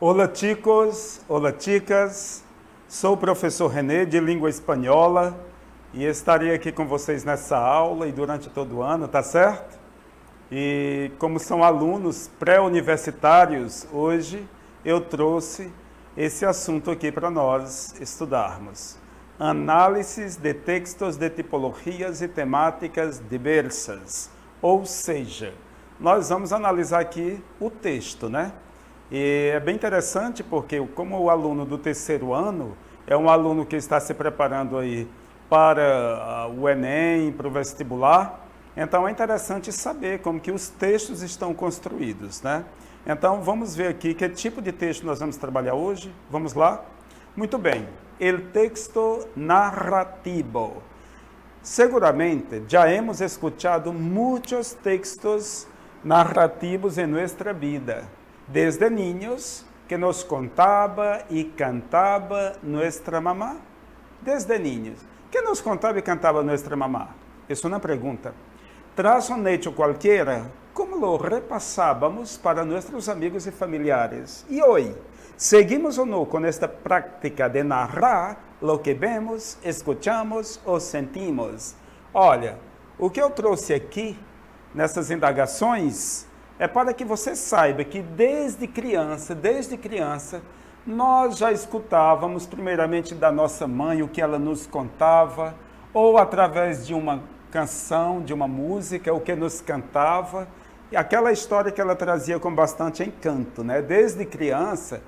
Olá chicos, olá chicas, sou o professor René de Língua Espanhola e estarei aqui com vocês nessa aula e durante todo o ano, tá certo? E como são alunos pré-universitários, hoje eu trouxe esse assunto aqui para nós estudarmos. Análises de textos de tipologias e temáticas diversas, ou seja, nós vamos analisar aqui o texto, né? E é bem interessante porque, como o aluno do terceiro ano é um aluno que está se preparando aí para o Enem, para o vestibular, então é interessante saber como que os textos estão construídos, né? Então vamos ver aqui que tipo de texto nós vamos trabalhar hoje. Vamos lá? Muito bem. El texto narrativo. Seguramente já hemos escuchado muitos textos narrativos em nossa vida. Desde niños, que nos contaba y cantaba nuestra mamá. Desde niños, que nos contaba y cantaba nuestra mamá. Es una pregunta. Tras un hecho cualquiera, ¿cómo lo repassábamos para nuestros amigos y familiares? Y hoy, ¿seguimos o no con esta práctica de narrar lo que vemos, escuchamos ou sentimos? Olha, o que eu trouxe aqui, nessas indagações, é para que você saiba que desde criança, nós já escutávamos primeiramente da nossa mãe o que ela nos contava, ou através de uma canção, de uma música, o que nos cantava, e aquela história que ela trazia com bastante encanto, né? Desde criança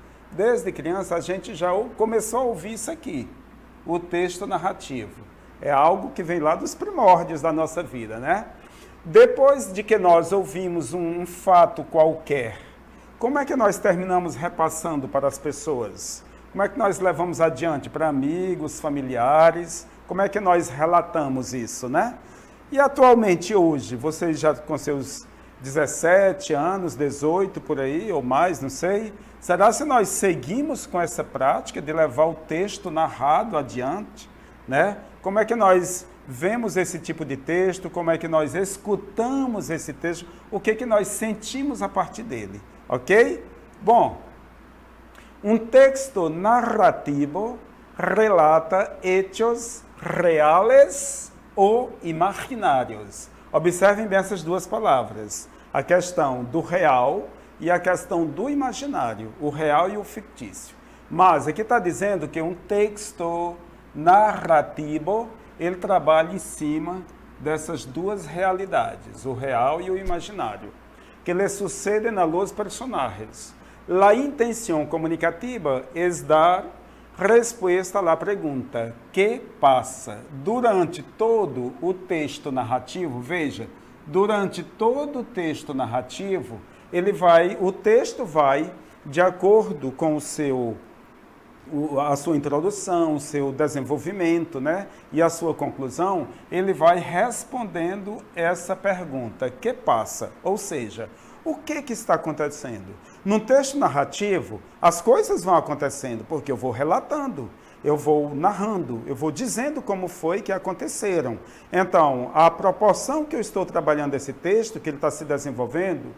a gente já começou a ouvir isso aqui, o texto narrativo. É algo que vem lá dos primórdios da nossa vida, né? Depois de que nós ouvimos um fato qualquer, como é que nós terminamos repassando para as pessoas? Como é que nós levamos adiante para amigos, familiares? Como é que nós relatamos isso, né? E atualmente hoje, vocês já com seus 17 anos, 18 por aí, ou mais, não sei, será se nós seguimos com essa prática de levar o texto narrado adiante, né? Como é que nós vemos esse tipo de texto, como é que nós escutamos esse texto, o que nós sentimos a partir dele, ok? Bom, um texto narrativo relata hechos reales ou imaginários. Observem bem essas duas palavras, a questão do real e a questão do imaginário, o real e o fictício. Mas aqui está dizendo que um texto narrativo ele trabalha em cima dessas duas realidades, o real e o imaginário, que lhe sucedem a los personagens. A intenção comunicativa é dar resposta à pergunta que passa durante todo o texto narrativo. Veja, durante todo o texto narrativo, o texto vai de acordo com a sua introdução, o seu desenvolvimento, né? E a sua conclusão, ele vai respondendo essa pergunta, que passa? Ou seja, o que está acontecendo? No texto narrativo, as coisas vão acontecendo, porque eu vou relatando, eu vou narrando, eu vou dizendo como foi que aconteceram. Então, a proporção que eu estou trabalhando esse texto, que ele está se desenvolvendo,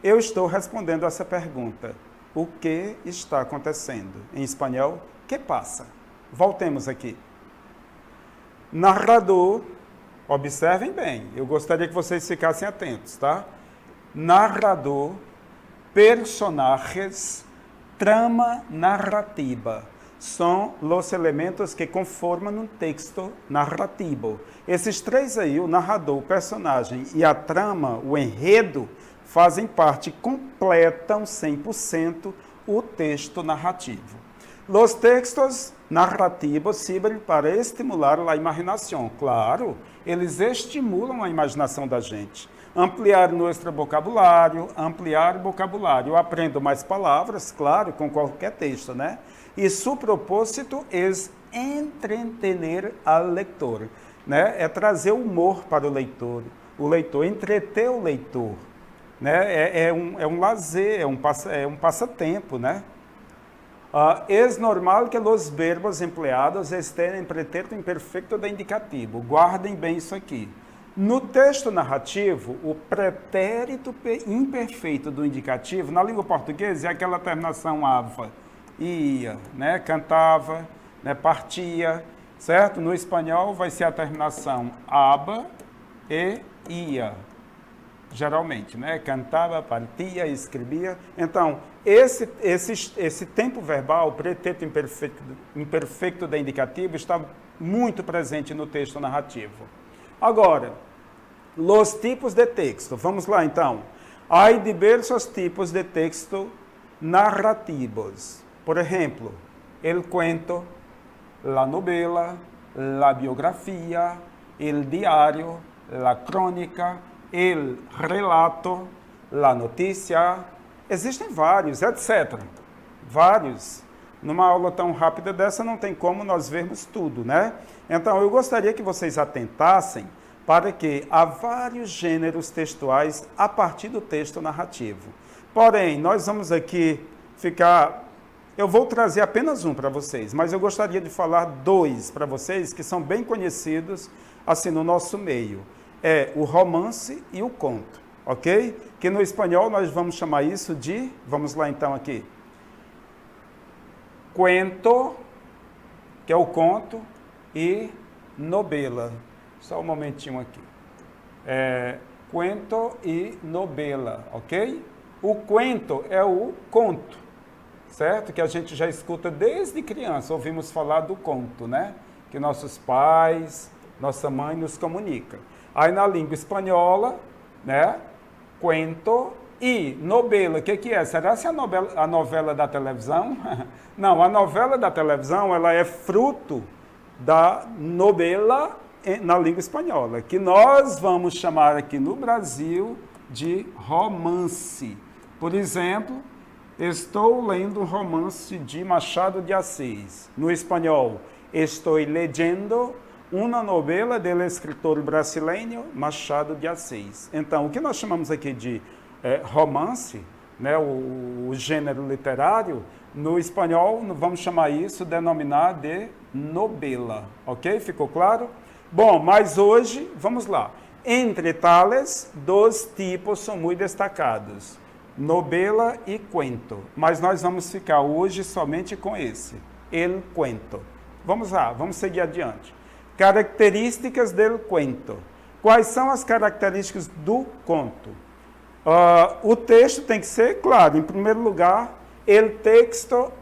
eu estou respondendo essa pergunta. O que está acontecendo? Em espanhol, que passa? Voltemos aqui. Narrador, observem bem, eu gostaria que vocês ficassem atentos, tá? Narrador, personagens, trama narrativa. São os elementos que conformam um texto narrativo. Esses três aí, o narrador, o personagem e a trama, o enredo, fazem parte, completam 100% o texto narrativo. Os textos narrativos servem para estimular a imaginação. Claro, eles estimulam a imaginação da gente. Ampliar nosso vocabulário, Eu aprendo mais palavras, claro, com qualquer texto, né? E seu propósito é entretener ao leitor, né? É trazer humor para o leitor, entreter o leitor. Né? É um lazer, é um passatempo, né? É normal que os verbos empleados estejam em pretérito imperfeito de indicativo. Guardem bem isso aqui. No texto narrativo, o pretérito imperfeito do indicativo, na língua portuguesa, é aquela terminação ava, ia, né? Cantava, né? Partia, certo? No espanhol vai ser a terminação aba e ia, geralmente, né? Cantava, partia, escrevia. Então, esse tempo verbal, pretérito imperfeito da indicativo, está muito presente no texto narrativo. Agora, os tipos de texto. Vamos lá, então. Há diversos tipos de texto narrativos. Por exemplo, el cuento, la novela, la biografia, el diário, la crónica, el relato, la notícia. Existem vários, etc. Vários. Numa aula tão rápida dessa, não tem como nós vermos tudo, né? Então, eu gostaria que vocês atentassem para que há vários gêneros textuais a partir do texto narrativo. Porém, nós vamos aqui ficar... Eu vou trazer apenas um para vocês, mas eu gostaria de falar dois para vocês que são bem conhecidos assim no nosso meio. É o romance e o conto, ok? Que no espanhol nós vamos chamar isso de... Vamos lá então aqui. Cuento, que é o conto, e novela. Só um momentinho aqui. Cuento e novela, ok? O cuento é o conto, certo? Que a gente já escuta desde criança. Ouvimos falar do conto, né? Que nossos pais, nossa mãe nos comunica. Aí na língua espanhola, né? Cuento e novela. O que é? Será que a novela da televisão? Não, a novela da televisão ela é fruto da novela na língua espanhola, que nós vamos chamar aqui no Brasil de romance. Por exemplo, estou lendo um romance de Machado de Assis. No espanhol, estou leyendo uma novela do escritor brasileiro Machado de Assis. Então, o que nós chamamos aqui de romance, né, o gênero literário, no espanhol vamos chamar isso, denominar de novela, ok? Ficou claro? Bom, mas hoje, vamos lá. Entre tales, dois tipos são muito destacados, novela e cuento. Mas nós vamos ficar hoje somente com esse, el cuento. Vamos lá, vamos seguir adiante. Características del cuento. Quais são as características do conto? O texto tem que ser, claro, em primeiro lugar, el texto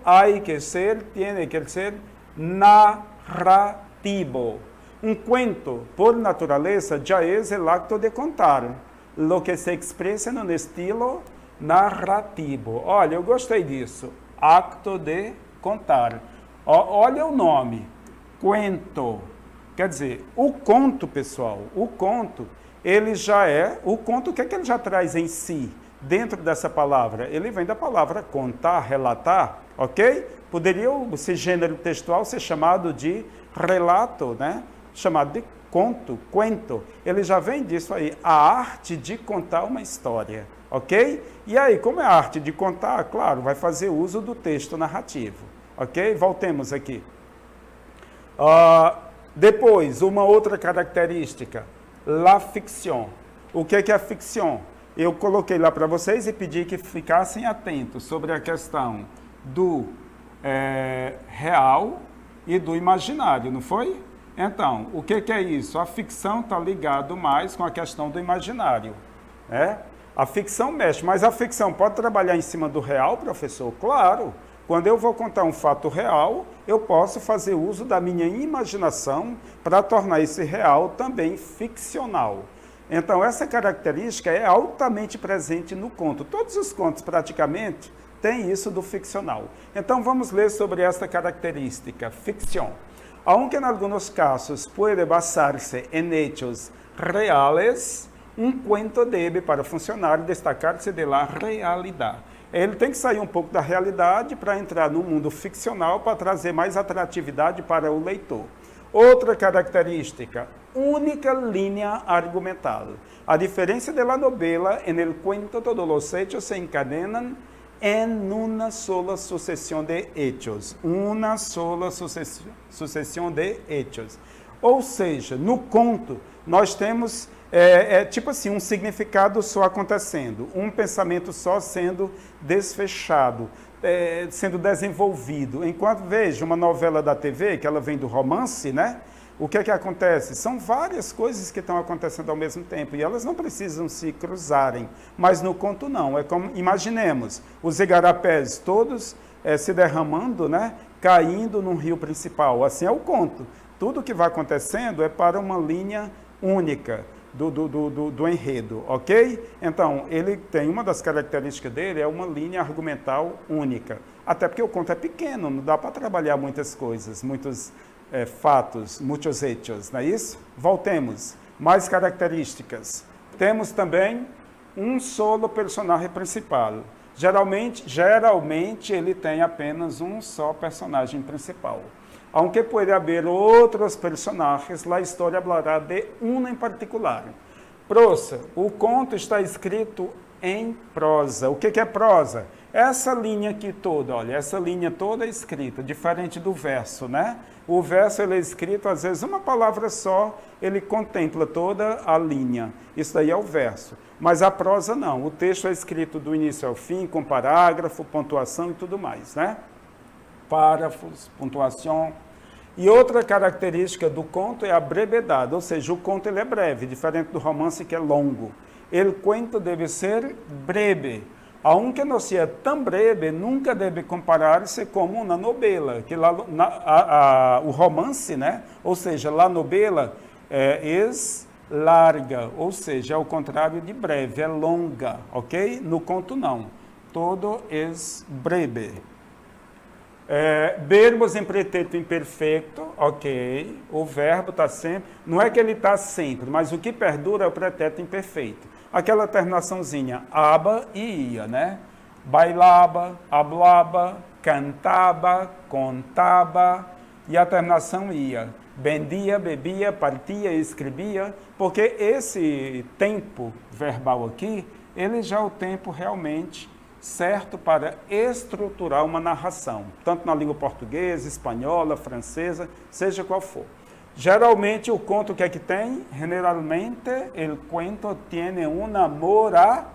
tiene que ser narrativo. Um cuento, por natureza, já é o acto de contar, lo que se expressa no estilo narrativo. Olha, eu gostei disso, acto de contar. Olha o nome, cuento. Quer dizer, o conto, pessoal, o conto, ele já é... O conto, o que é que ele já traz em si, dentro dessa palavra? Ele vem da palavra contar, relatar, ok? Poderia esse gênero textual ser chamado de relato, né? Chamado de conto, cuento. Ele já vem disso aí, a arte de contar uma história, ok? E aí, como é a arte de contar? Claro, vai fazer uso do texto narrativo, ok? Voltemos aqui. Depois, uma outra característica, la ficción. O que é a ficção? Eu coloquei lá para vocês e pedi que ficassem atentos sobre a questão do real e do imaginário, não foi? Então, o que é isso? A ficção está ligado mais com a questão do imaginário. Né? A ficção mexe, mas a ficção pode trabalhar em cima do real, professor? Claro. Quando eu vou contar um fato real, eu posso fazer uso da minha imaginação para tornar esse real também ficcional. Então, essa característica é altamente presente no conto. Todos os contos, praticamente, têm isso do ficcional. Então, vamos ler sobre esta característica, ficção. Aunque en algunos casos puede basarse en hechos reales, um cuento deve, para funcionar, destacar-se de la realidade. Ele tem que sair um pouco da realidade para entrar no mundo ficcional para trazer mais atratividade para o leitor. Outra característica, única linha argumental. A diferença de la novela, en el cuento todos los hechos se encadenan en una sola sucesión de hechos. Uma sola sucessão de hechos. Ou seja, no conto, nós temos É tipo assim, um significado só acontecendo, um pensamento só sendo desfechado, sendo desenvolvido. Enquanto veja uma novela da TV, que ela vem do romance, né? O que é que acontece? São várias coisas que estão acontecendo ao mesmo tempo e elas não precisam se cruzarem, mas no conto não. É como, imaginemos, os igarapés todos se derramando, né? Caindo num rio principal. Assim é o conto. Tudo que vai acontecendo é para uma linha única do enredo, ok? Então, ele tem, uma das características dele é uma linha argumental única. Até porque o conto é pequeno, não dá para trabalhar muitas coisas, muitos fatos, muitos hechos, não é isso? Voltemos. Mais características. Temos também um solo personagem principal. Geralmente ele tem apenas um só personagem principal. Aunque pode haver outros personagens, a história falará de um em particular. Prosa, o conto está escrito em prosa. O que é prosa? Essa linha aqui toda, olha, essa linha toda é escrita, diferente do verso, né? O verso ele é escrito, às vezes, uma palavra só, ele contempla toda a linha. Isso daí é o verso. Mas a prosa não, o texto é escrito do início ao fim, com parágrafo, pontuação e tudo mais, né? Parágrafos, pontuação. E outra característica do conto é a brevidade, ou seja, o conto ele é breve, diferente do romance que é longo. O conto deve ser breve. Aunque não seja tão breve, nunca deve comparar-se com uma novela, que o romance, né? Ou seja, a novela é larga, ou seja, é o contrário de breve, é longa, ok? No conto não, todo é breve. Verbos em pretérito imperfeito, ok, o verbo está sempre, não é que ele está sempre, mas o que perdura é o pretérito imperfeito. Aquela terminaçãozinha, aba e ia, né? Bailava, hablava, cantava, contava, e a terminação ia. Vendia, bebia, partia, escrevia, porque esse tempo verbal aqui, ele já é o tempo realmente certo para estruturar uma narração, tanto na língua portuguesa, espanhola, francesa, seja qual for. Geralmente o conto que tem, generalmente el cuento tiene una moraleja,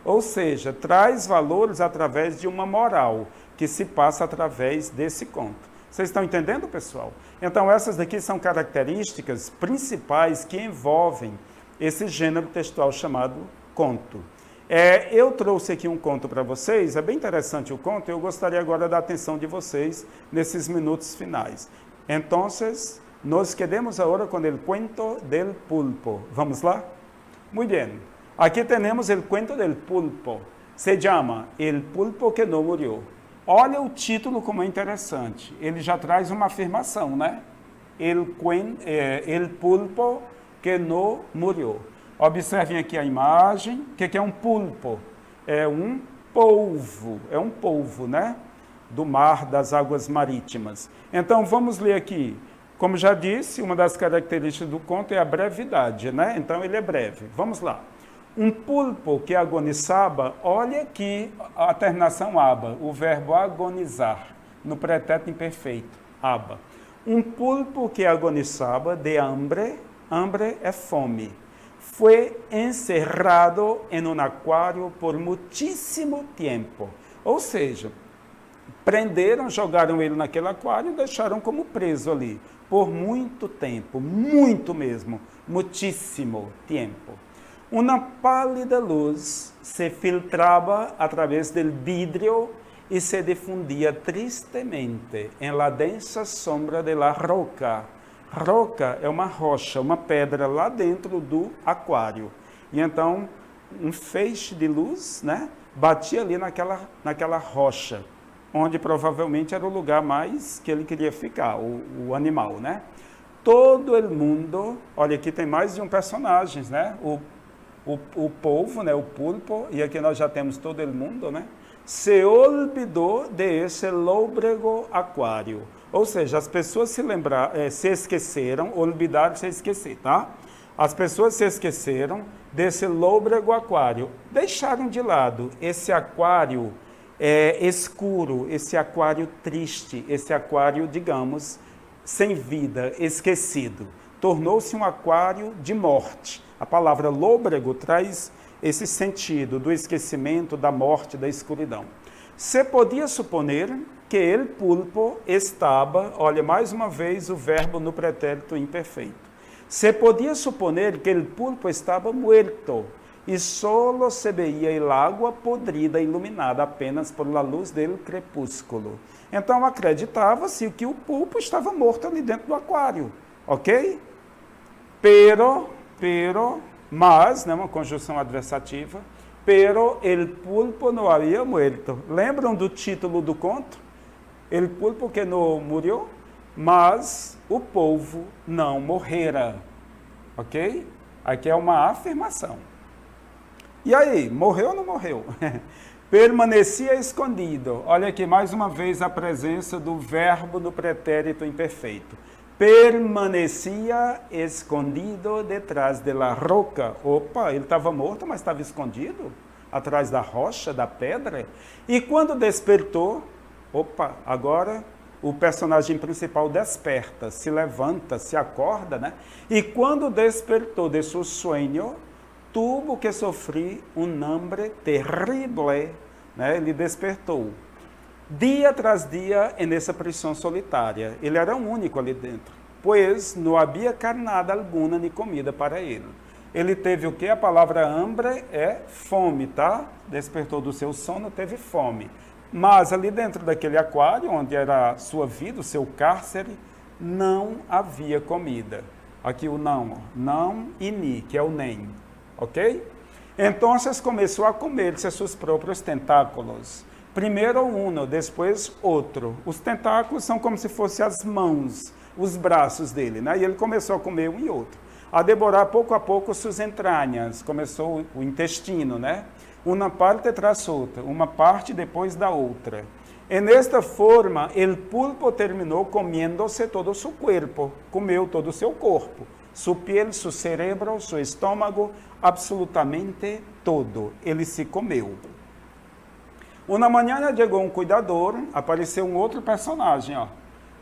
ou seja, traz valores através de uma moral que se passa através desse conto. Vocês estão entendendo, pessoal? Então essas daqui são características principais que envolvem esse gênero textual chamado conto. Eu trouxe aqui um conto para vocês, é bem interessante o conto, eu gostaria agora da atenção de vocês nesses minutos finais. Então, nos quedamos agora com o cuento del pulpo. Vamos lá? Muito bem. Aqui temos o cuento del pulpo. Se chama El pulpo que não morreu. Olha o título como é interessante. Ele já traz uma afirmação, né? El pulpo que não morreu. Observem aqui a imagem. O que é um pulpo? É um polvo, né? Do mar, das águas marítimas. Então, vamos ler aqui. Como já disse, uma das características do conto é a brevidade, né? Então, ele é breve. Vamos lá. Um pulpo que agonizava, olha aqui a terminação aba, o verbo agonizar, no pretérito imperfeito, aba. Um pulpo que agonizava de hambre é fome, foi encerrado em um aquário por muitíssimo tempo. Ou seja, prenderam, jogaram ele naquele aquário e deixaram como preso ali, por muito tempo, muito mesmo, muitíssimo tempo. Uma pálida luz se filtrava através do vidro e se difundia tristemente em la densa sombra de la roca. Roca é uma rocha, uma pedra lá dentro do aquário. E então, um feixe de luz, né, batia ali naquela rocha, onde provavelmente era o lugar mais que ele queria ficar, o animal, né? Todo o mundo, olha, aqui tem mais de um personagem, né? O polvo, né? O pulpo, e aqui nós já temos todo o mundo, né? Se olvidou de esse lôbrego aquário. Ou seja, as pessoas se esqueceram, olvidar se esquecer, tá? As pessoas se esqueceram desse lôbrego aquário, deixaram de lado esse aquário escuro, esse aquário triste, esse aquário, digamos, sem vida, esquecido. tornou-se um aquário de morte. A palavra lôbrego traz esse sentido do esquecimento, da morte, da escuridão. Se podia suponer que el pulpo estava, olha mais uma vez o verbo no pretérito imperfeito. Se podia suponer que el pulpo estava muerto e solo se veía el agua podrida iluminada apenas por la luz del crepúsculo. Então acreditava-se que o pulpo estava morto ali dentro do aquário, ok? Mas, né, uma conjunção adversativa, pero el pulpo no había muerto. Lembram do título do conto? El pulpo que não morreu, mas o polvo não morrera. Ok? Aqui é uma afirmação. E aí, morreu ou não morreu? Permanecia escondido. Olha aqui mais uma vez a presença do verbo no pretérito imperfeito. Permanecia escondido detrás de la roca. Opa, ele estava morto, mas estava escondido atrás da rocha, da pedra. E quando despertou, opa, agora o personagem principal desperta, se levanta, se acorda, né? E quando despertou de seu sonho, tuvo que sofrer um hambre terrible, né? Ele despertou. Dia tras dia, nessa prisão solitária. Ele era o único ali dentro, pois não havia carnada alguma nem comida para ele. Ele teve o que? A palavra hambre é fome, tá? Despertou do seu sono, teve fome. Mas ali dentro daquele aquário, onde era a sua vida, o seu cárcere, não havia comida. Aqui o não e ni, que é o nem, ok? Então, começou a comer-se seus próprios tentáculos. Primeiro um, depois outro. Os tentáculos são como se fossem as mãos, os braços dele, né? E ele começou a comer um e outro. A devorar pouco a pouco suas entranhas, começou o intestino, né? Uma parte tras outra, uma parte depois da outra. E nesta forma, el pulpo terminou comendo-se todo o seu corpo, comeu todo o seu corpo, sua piel, seu cérebro, seu estômago, absolutamente todo. Ele se comeu. Uma manhã chegou um cuidador, apareceu um outro personagem, ó.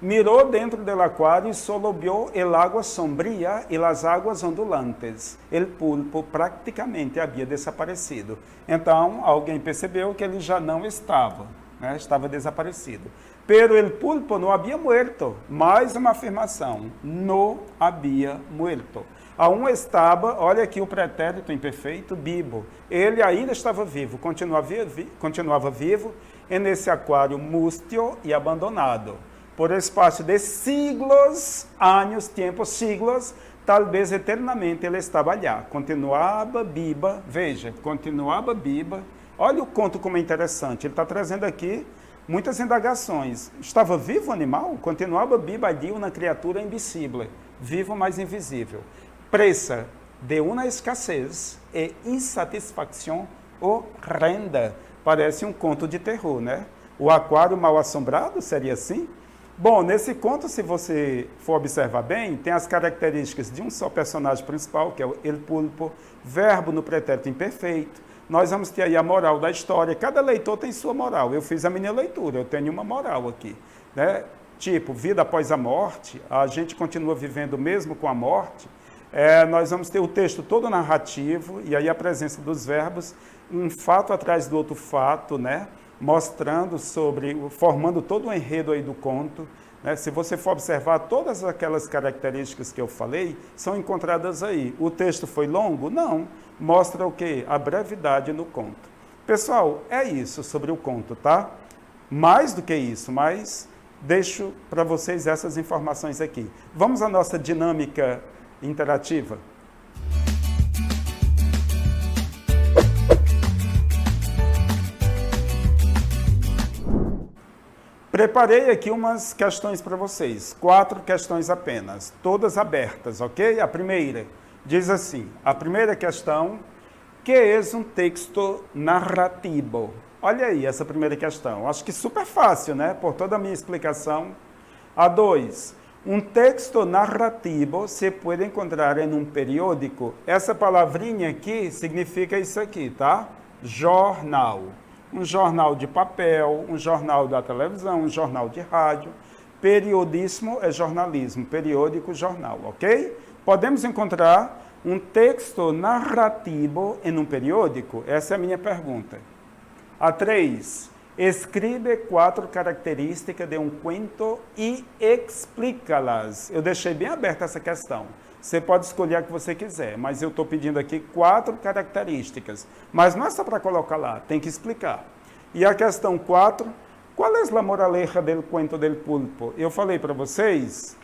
Mirou dentro do aquário e solo viu el agua sombria e as águas ondulantes. El pulpo praticamente havia desaparecido. Então, alguém percebeu que ele já não estava, né? Estava desaparecido. Pero el pulpo não havia muerto. Mais uma afirmação, não havia muerto. Aún estava, olha aqui o pretérito imperfeito, vivo. Ele ainda estava vivo, continuava vivo, e nesse aquário mústio e abandonado. Por espaço de siglos, anos, tempos, siglos, talvez eternamente ele estava ali. Continuava viva, veja, continuava viva. Olha o conto como é interessante, ele está trazendo aqui muitas indagações. Estava vivo o animal? Continuava vivo ali uma criatura invisível, vivo, mas invisível. Presa de uma escassez e insatisfação horrenda. Parece um conto de terror, né? O aquário mal assombrado, seria assim? Bom, nesse conto, se você for observar bem, tem as características de um só personagem principal, que é o el pulpo, verbo no pretérito imperfeito. Nós vamos ter aí a moral da história. Cada leitor tem sua moral. Eu fiz a minha leitura, eu tenho uma moral aqui, né? Tipo, vida após a morte, a gente continua vivendo mesmo com a morte. Nós vamos ter o texto todo narrativo, e aí a presença dos verbos, um fato atrás do outro fato, né? Mostrando formando todo o enredo aí do conto, né? Se você for observar, todas aquelas características que eu falei são encontradas aí. O texto foi longo? Não. Mostra o quê? A brevidade no conto. Pessoal, é isso sobre o conto, tá? Mais do que isso, mas deixo para vocês essas informações aqui. Vamos à nossa dinâmica interativa? Preparei aqui umas questões para vocês, 4 questões apenas, todas abertas, ok? A primeira diz assim, a primeira questão, que é um texto narrativo? Olha aí essa primeira questão, acho que super fácil, né? Por toda a minha explicação. A 2, um texto narrativo se pode encontrar em um periódico. Essa palavrinha aqui significa isso aqui, tá? Jornal. Um jornal de papel, um jornal da televisão, um jornal de rádio. Periodismo é jornalismo, periódico, jornal, ok? Podemos encontrar um texto narrativo em um periódico? Essa é a minha pergunta. A 3. Escreve 4 características de um cuento e explica-las. Eu deixei bem aberta essa questão. Você pode escolher a que você quiser, mas eu estou pedindo aqui 4 características. Mas não é só para colocar lá, tem que explicar. E a questão 4, qual é a moraleja del cuento del pulpo? Eu falei para vocês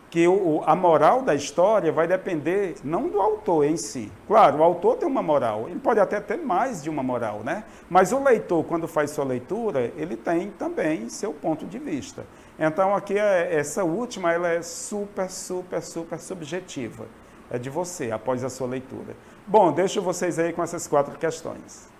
que a moral da história vai depender não do autor em si. Claro, o autor tem uma moral, ele pode até ter mais de uma moral, né? Mas o leitor, quando faz sua leitura, ele tem também seu ponto de vista. Então, aqui, essa última, ela é super subjetiva. É de você, após a sua leitura. Bom, deixo vocês aí com essas 4 questões.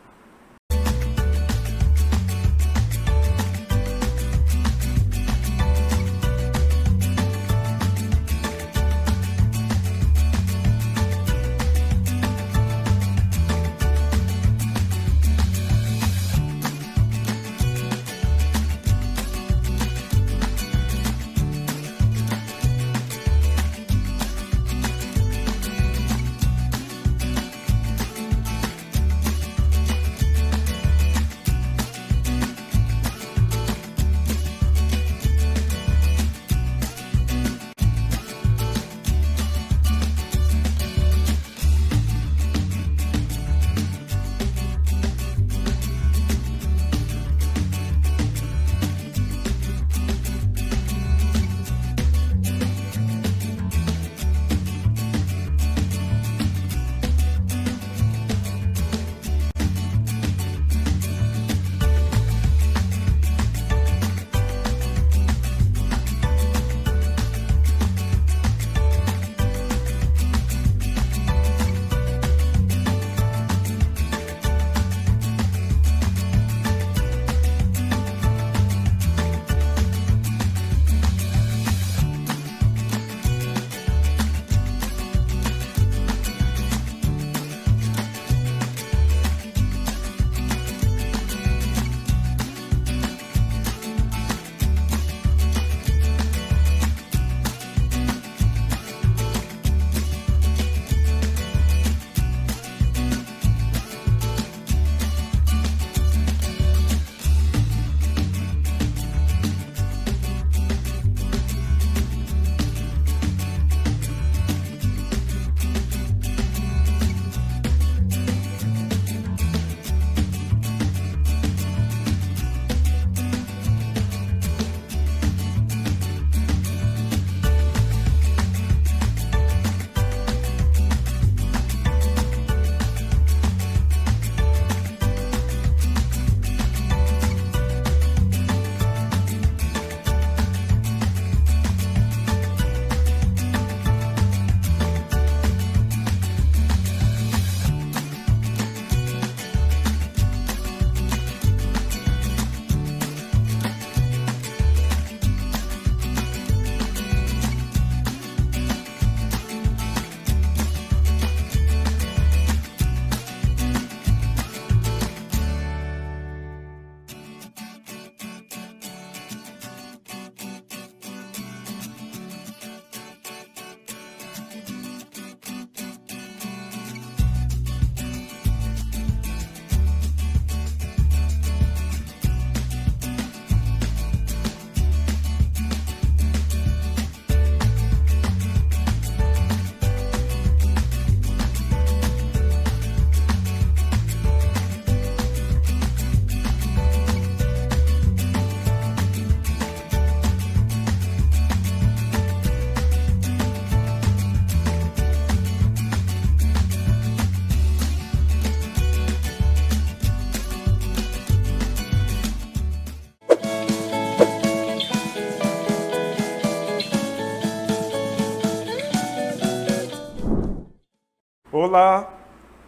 Olá,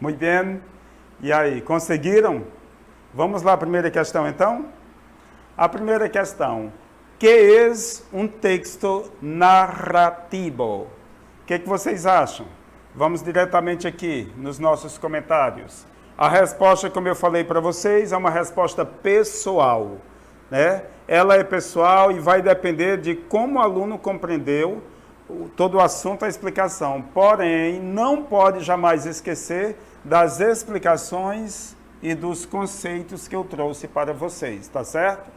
muito bem. E aí, conseguiram? Vamos lá, a primeira questão então? A primeira questão, que é um texto narrativo? O que vocês acham? Vamos diretamente aqui nos nossos comentários. A resposta, como eu falei para vocês, é uma resposta pessoal, né? Ela é pessoal e vai depender de como o aluno compreendeu todo o assunto, a explicação. Porém, não pode jamais esquecer das explicações e dos conceitos que eu trouxe para vocês, tá certo?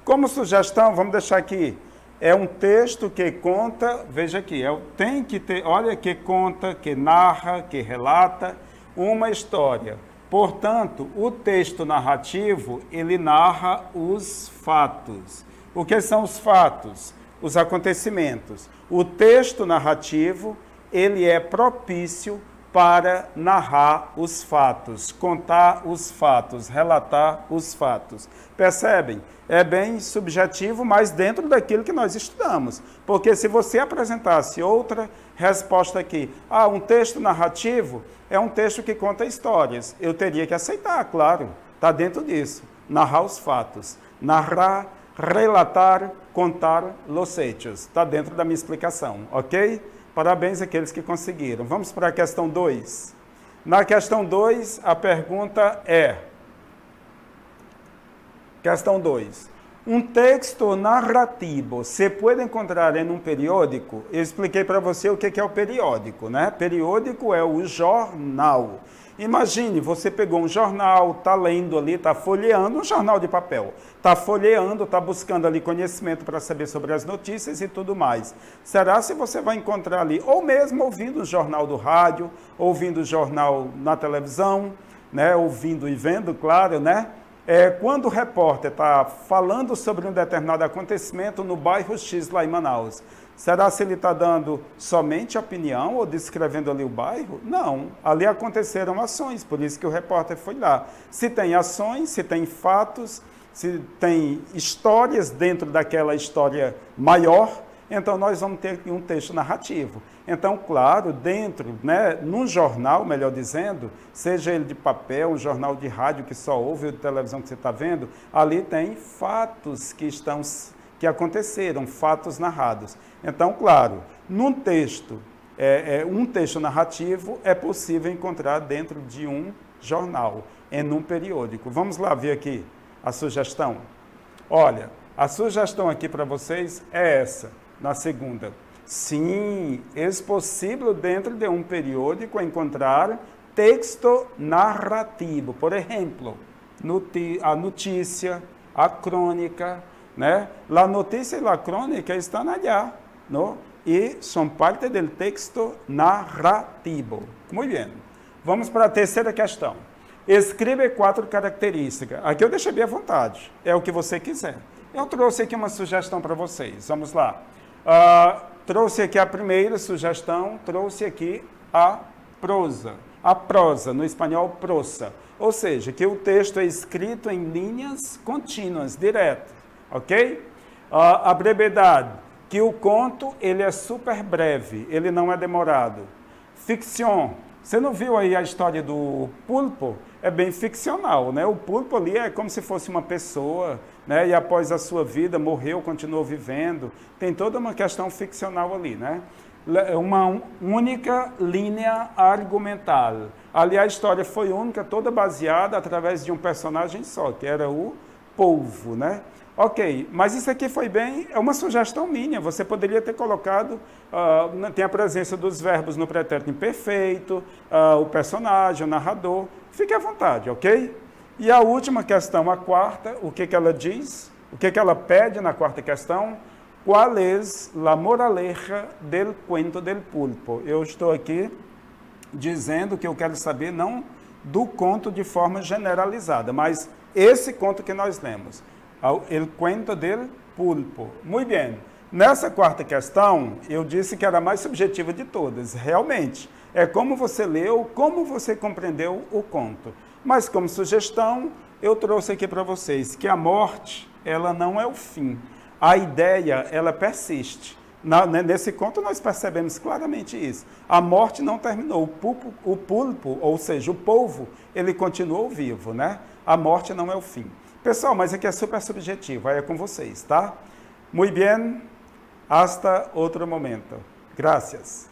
Como sugestão, vamos deixar aqui, é um texto que conta, veja aqui, tem que ter, olha, que conta, que narra, que relata uma história. Portanto, o texto narrativo, ele narra os fatos. O que são os fatos? Os acontecimentos. O texto narrativo, ele é propício para narrar os fatos, contar os fatos, relatar os fatos. Percebem? É bem subjetivo, mas dentro daquilo que nós estudamos. Porque se você apresentasse outra resposta aqui, um texto narrativo é um texto que conta histórias, eu teria que aceitar, claro, está dentro disso. Narrar os fatos, narrar, relatar, contar los hechos. Está dentro da minha explicação, ok? Parabéns àqueles que conseguiram. Vamos para a questão 2. Na questão 2, a pergunta é... Questão 2. Um texto narrativo se pode encontrar em um periódico? Eu expliquei para você o que é o periódico, né? Periódico é o jornal. Imagine, você pegou um jornal, está lendo ali, está folheando, um jornal de papel. Está folheando, está buscando ali conhecimento para saber sobre as notícias e tudo mais. Será se você vai encontrar ali, ou mesmo ouvindo o jornal do rádio, ouvindo o jornal na televisão, né? Ouvindo e vendo, claro, né? Quando o repórter está falando sobre um determinado acontecimento no bairro X lá em Manaus, será se ele está dando somente opinião ou descrevendo ali o bairro? Não, ali aconteceram ações, por isso que o repórter foi lá. Se tem ações, se tem fatos, se tem histórias dentro daquela história maior, então nós vamos ter um texto narrativo. Então, claro, dentro, né, num jornal, melhor dizendo, seja ele de papel, um jornal de rádio que só ouve, ou de televisão que você está vendo, ali tem fatos que aconteceram, fatos narrados. Então, claro, num texto, um texto narrativo é possível encontrar dentro de um jornal, em um periódico. Vamos lá ver aqui a sugestão. Olha, a sugestão aqui para vocês é essa, na segunda. Sim, é possível dentro de um periódico encontrar texto narrativo. Por exemplo, a notícia, a crônica, né? A notícia e a crônica estão allá, não? E são parte do texto narrativo. Muito bem. Vamos para a terceira questão. Escreve 4 características. Aqui eu deixei bem à vontade. É o que você quiser. Eu trouxe aqui uma sugestão para vocês. Vamos lá. Trouxe aqui a primeira sugestão, trouxe aqui a prosa. A prosa, no espanhol, prosa. Ou seja, que o texto é escrito em linhas contínuas, direto. Ok? A brevidade, que o conto ele é super breve, ele não é demorado. Ficção. Você não viu aí a história do Pulpo? É bem ficcional, né? O Pulpo ali é como se fosse uma pessoa, né? E após a sua vida, morreu, continuou vivendo. Tem toda uma questão ficcional ali, né? Uma única linha argumental. Ali a história foi única, toda baseada através de um personagem só, que era o polvo, né? Ok, mas isso aqui foi é uma sugestão minha, você poderia ter colocado, tem a presença dos verbos no pretérito imperfeito, o personagem, o narrador, fique à vontade, ok? E a última questão, a quarta, o que ela diz? O que ela pede na quarta questão? Qual é a moraleja del cuento del pulpo? Eu estou aqui dizendo que eu quero saber não do conto de forma generalizada, mas esse conto que nós lemos. El cuento del pulpo. Muito bem. Nessa quarta questão, eu disse que era a mais subjetiva de todas. Realmente, é como você leu, como você compreendeu o conto. Mas como sugestão, eu trouxe aqui para vocês que a morte, ela não é o fim. A ideia, ela persiste. Nesse conto nós percebemos claramente isso. A morte não terminou. O pulpo, ou seja, o polvo, ele continuou vivo, né? A morte não é o fim. Pessoal, mas aqui é super subjetivo, aí é com vocês, tá? Muy bien, hasta outro momento. Gracias.